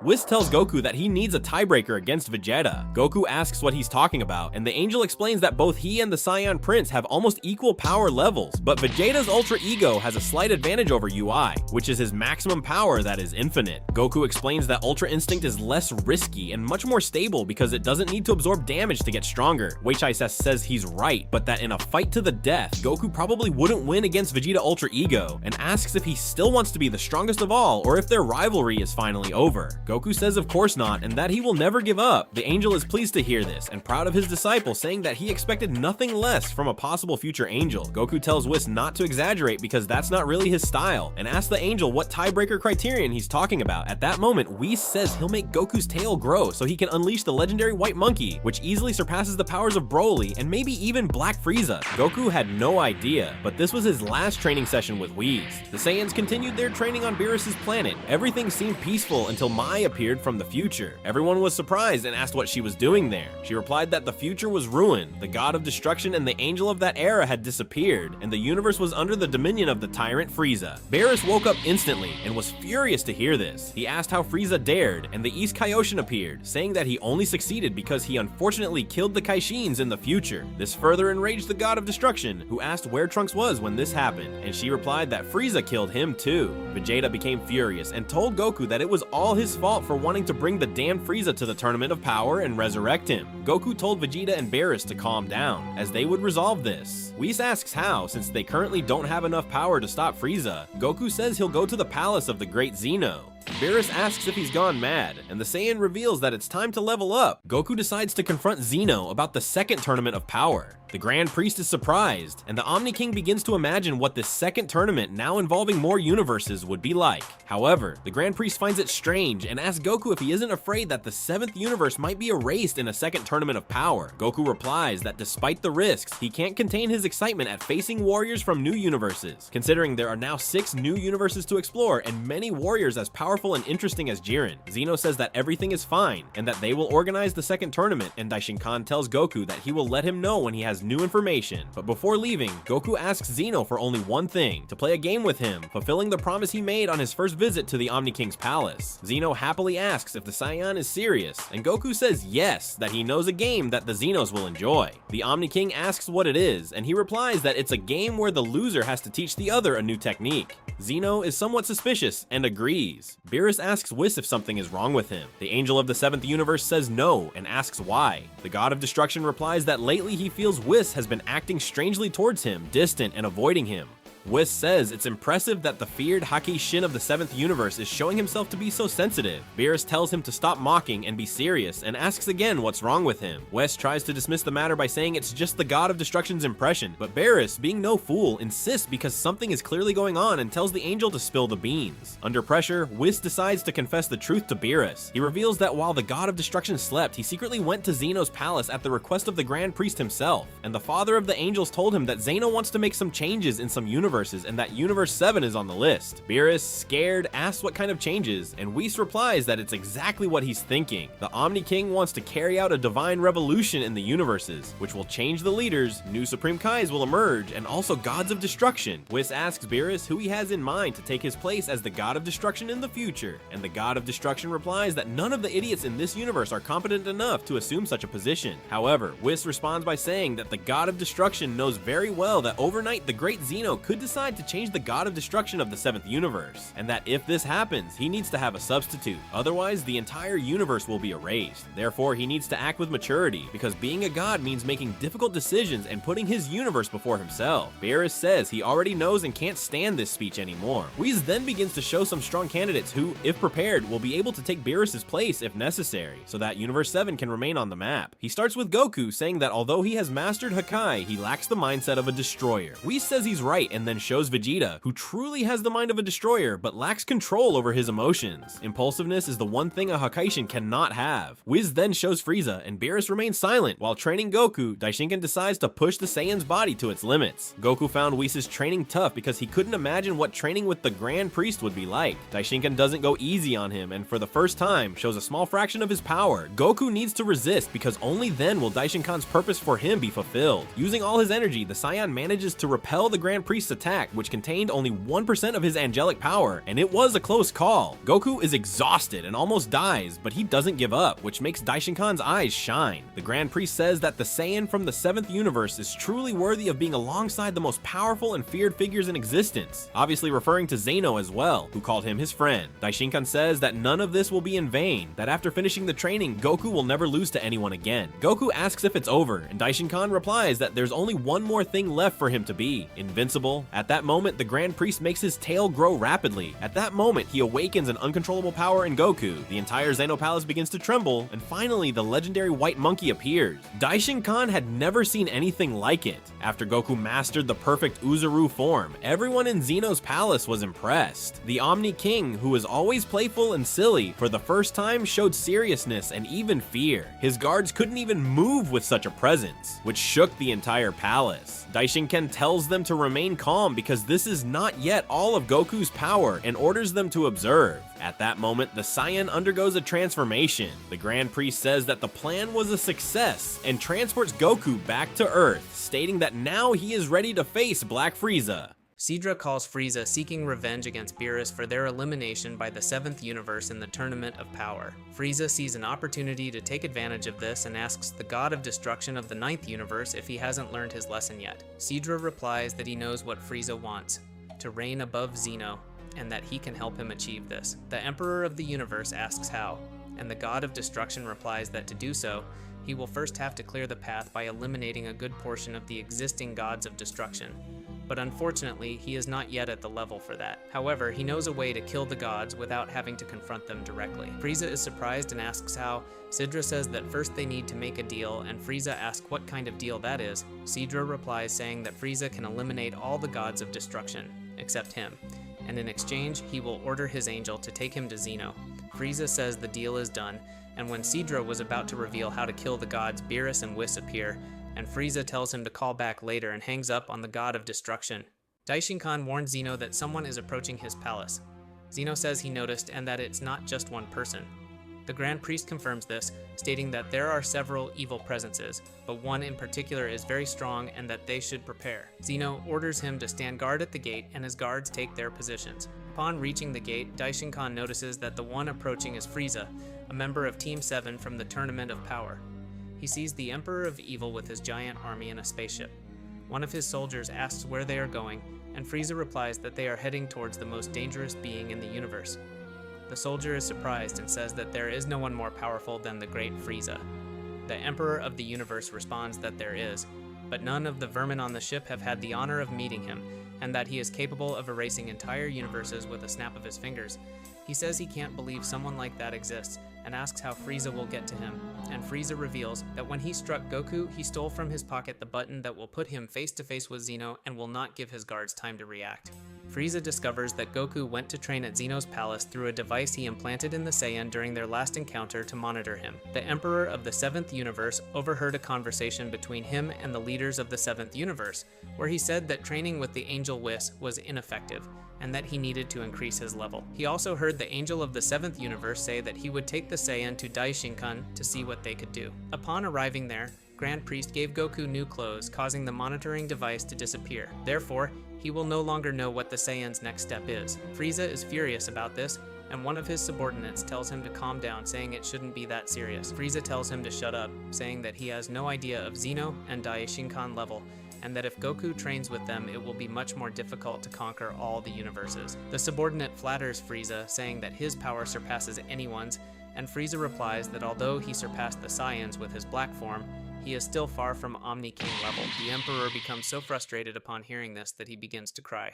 Whis tells Goku that he needs a tiebreaker against Vegeta. Goku asks what he's talking about, and the angel explains that both he and the Saiyan Prince have almost equal power levels, but Vegeta's Ultra Ego has a slight advantage over UI, which is his maximum power that is infinite. Goku explains that Ultra Instinct is less risky and much more stable because it doesn't need to absorb damage to get stronger. Weichai says he's right, but that in a fight to the death, Goku probably wouldn't win against Vegeta Ultra Ego, and asks if he still wants to be the strongest of all or if their rivalry is finally over. Goku says of course not, and that he will never give up. The angel is pleased to hear this and proud of his disciple, saying that he expected nothing less from a possible future angel. Goku tells Whis not to exaggerate because that's not really his style, and asks the angel what tiebreaker criterion he's talking about. At that moment, Whis says he'll make Goku's tail grow so he can unleash the legendary white monkey, which easily surpasses the powers of Broly and maybe even Black Frieza. Goku had no idea, but this was his last training session with Whis. The Saiyans continued their training on Beerus' planet. Everything seemed peaceful until Mai appeared from the future. Everyone was surprised and asked what she was doing there. She replied that the future was ruined, the god of destruction and the angel of that era had disappeared, and the universe was under the dominion of the tyrant Frieza. Beerus woke up instantly and was furious to hear this. He asked how Frieza dared, and the East Kaioshin appeared, saying that he only succeeded because he unfortunately killed the Kaishins in the future. This further enraged the god of destruction, who asked where Trunks was when this happened, and she replied that Frieza killed him too. Vegeta became furious and told Goku that it was all his fault for wanting to bring the damned Frieza to the Tournament of Power and resurrect him. Goku told Vegeta and Beerus to calm down, as they would resolve this. Whis asks how, since they currently don't have enough power to stop Frieza. Goku says he'll go to the palace of the great Zeno. Beerus asks if he's gone mad, and the Saiyan reveals that it's time to level up. Goku decides to confront Zeno about the second Tournament of Power. The Grand Priest is surprised, and the Omni King begins to imagine what this second tournament, now involving more universes, would be like. However, the Grand Priest finds it strange and asks Goku if he isn't afraid that the 7th universe might be erased in a second Tournament of Power. Goku replies that despite the risks, he can't contain his excitement at facing warriors from new universes, considering there are now 6 new universes to explore and many warriors as powerful and interesting as Jiren. Zeno says that everything is fine and that they will organize the second tournament, and Daishinkan tells Goku that he will let him know when he has new information. But before leaving, Goku asks Zeno for only one thing: to play a game with him, fulfilling the promise he made on his first visit to the Omni King's palace. Zeno happily asks if the Saiyan is serious, and Goku says yes, that he knows a game that the Zenos will enjoy. The Omni King asks what it is, and he replies that it's a game where the loser has to teach the other a new technique. Zeno is somewhat suspicious and agrees. Beerus asks Whis if something is wrong with him. The angel of the 7th universe says no and asks why. The god of destruction replies that lately he feels Whis has been acting strangely towards him, distant and avoiding him. Whis says it's impressive that the feared Haki Shin of the 7th universe is showing himself to be so sensitive. Beerus tells him to stop mocking and be serious and asks again what's wrong with him. Whis tries to dismiss the matter by saying it's just the god of destruction's impression, but Beerus, being no fool, insists because something is clearly going on and tells the angel to spill the beans. Under pressure, Whis decides to confess the truth to Beerus. He reveals that while the god of destruction slept, he secretly went to Zeno's palace at the request of the Grand Priest himself, and the father of the angels told him that Zeno wants to make some changes in some universes and that Universe 7 is on the list. Beerus, scared, asks what kind of changes, and Whis replies that it's exactly what he's thinking. The Omni King wants to carry out a divine revolution in the universes, which will change the leaders, new Supreme Kais will emerge, and also gods of destruction. Whis asks Beerus who he has in mind to take his place as the god of destruction in the future, and the god of destruction replies that none of the idiots in this universe are competent enough to assume such a position. However, Whis responds by saying that the god of destruction knows very well that overnight the great Zeno could decide to change the god of destruction of the 7th universe, and that if this happens, he needs to have a substitute. Otherwise, the entire universe will be erased. Therefore, he needs to act with maturity, because being a god means making difficult decisions and putting his universe before himself. Beerus says he already knows and can't stand this speech anymore. Whis then begins to show some strong candidates who, if prepared, will be able to take Beerus' place if necessary, so that Universe 7 can remain on the map. He starts with Goku, saying that although he has mastered Hakai, he lacks the mindset of a destroyer. Whis says he's right and then shows Vegeta, who truly has the mind of a destroyer but lacks control over his emotions. Impulsiveness is the one thing a Hakaishin cannot have. Whis then shows Frieza, and Beerus remains silent. While training Goku, Daishinkan decides to push the Saiyan's body to its limits. Goku found Whis' training tough because he couldn't imagine what training with the Grand Priest would be like. Daishinkan doesn't go easy on him, and for the first time, shows a small fraction of his power. Goku needs to resist because only then will Daishinkan's purpose for him be fulfilled. Using all his energy, the Saiyan manages to repel the Grand Priest's attack, which contained only 1% of his angelic power, and it was a close call. Goku is exhausted and almost dies, but he doesn't give up, which makes Daishinkan's eyes shine. The Grand Priest says that the Saiyan from the 7th universe is truly worthy of being alongside the most powerful and feared figures in existence, obviously referring to Zeno as well, who called him his friend. Daishinkan says that none of this will be in vain, that after finishing the training, Goku will never lose to anyone again. Goku asks if it's over, and Daishinkan replies that there's only one more thing left for him to be: invincible. At that moment, the Grand Priest makes his tail grow rapidly. At that moment, he awakens an uncontrollable power in Goku. The entire Xeno Palace begins to tremble, and finally, the legendary white monkey appears. Daishinkan had never seen anything like it. After Goku mastered the perfect Uzuru form, everyone in Xeno's palace was impressed. The Omni King, who was always playful and silly, for the first time showed seriousness and even fear. His guards couldn't even move with such a presence, which shook the entire palace. Daishinkan tells them to remain calm because this is not yet all of Goku's power and orders them to observe. At that moment, the Saiyan undergoes a transformation. The Grand Priest says that the plan was a success and transports Goku back to Earth, stating that now he is ready to face Black Frieza. Sidra calls Frieza seeking revenge against Beerus for their elimination by the 7th universe in the Tournament of Power. Frieza sees an opportunity to take advantage of this and asks the God of Destruction of the 9th universe if he hasn't learned his lesson yet. Sidra replies that he knows what Frieza wants: to reign above Zeno, and that he can help him achieve this. The Emperor of the Universe asks how, and the God of Destruction replies that to do so, he will first have to clear the path by eliminating a good portion of the existing gods of destruction. But unfortunately, he is not yet at the level for that. However, he knows a way to kill the gods without having to confront them directly. Frieza is surprised and asks how. Sidra says that first they need to make a deal, and Frieza asks what kind of deal that is. Sidra replies saying that Frieza can eliminate all the gods of destruction, except him, and in exchange, he will order his angel to take him to Zeno. Frieza says the deal is done, and when Sidra was about to reveal how to kill the gods, Beerus and Whis appear, and Frieza tells him to call back later and hangs up on the God of Destruction. Daishinkan warns Zeno that someone is approaching his palace. Zeno says he noticed and that it's not just one person. The Grand Priest confirms this, stating that there are several evil presences, but one in particular is very strong and that they should prepare. Zeno orders him to stand guard at the gate, and his guards take their positions. Upon reaching the gate, Daishinkan notices that the one approaching is Frieza, a member of Team 7 from the Tournament of Power. He sees the Emperor of Evil with his giant army in a spaceship. One of his soldiers asks where they are going, and Frieza replies that they are heading towards the most dangerous being in the universe. The soldier is surprised and says that there is no one more powerful than the great Frieza. The Emperor of the Universe responds that there is, but none of the vermin on the ship have had the honor of meeting him, and that he is capable of erasing entire universes with a snap of his fingers. He says he can't believe someone like that exists, and asks how Frieza will get to him, and Frieza reveals that when he struck Goku, he stole from his pocket the button that will put him face to face with Zeno and will not give his guards time to react. Frieza discovers that Goku went to train at Zeno's palace through a device he implanted in the Saiyan during their last encounter to monitor him. The Emperor of the 7th universe overheard a conversation between him and the leaders of the 7th universe, where he said that training with the angel Whis was ineffective, and that he needed to increase his level. He also heard the angel of the 7th universe say that he would take the Saiyan to Daishinkan to see what they could do. Upon arriving there, Grand Priest gave Goku new clothes, causing the monitoring device to disappear. Therefore, he will no longer know what the Saiyan's next step is. Frieza is furious about this, and one of his subordinates tells him to calm down, saying it shouldn't be that serious. Frieza tells him to shut up, saying that he has no idea of Zeno and Daishinkan level, and that if Goku trains with them, it will be much more difficult to conquer all the universes. The subordinate flatters Frieza, saying that his power surpasses anyone's, and Frieza replies that although he surpassed the Saiyans with his black form, he is still far from Omni King level. The Emperor becomes so frustrated upon hearing this that he begins to cry.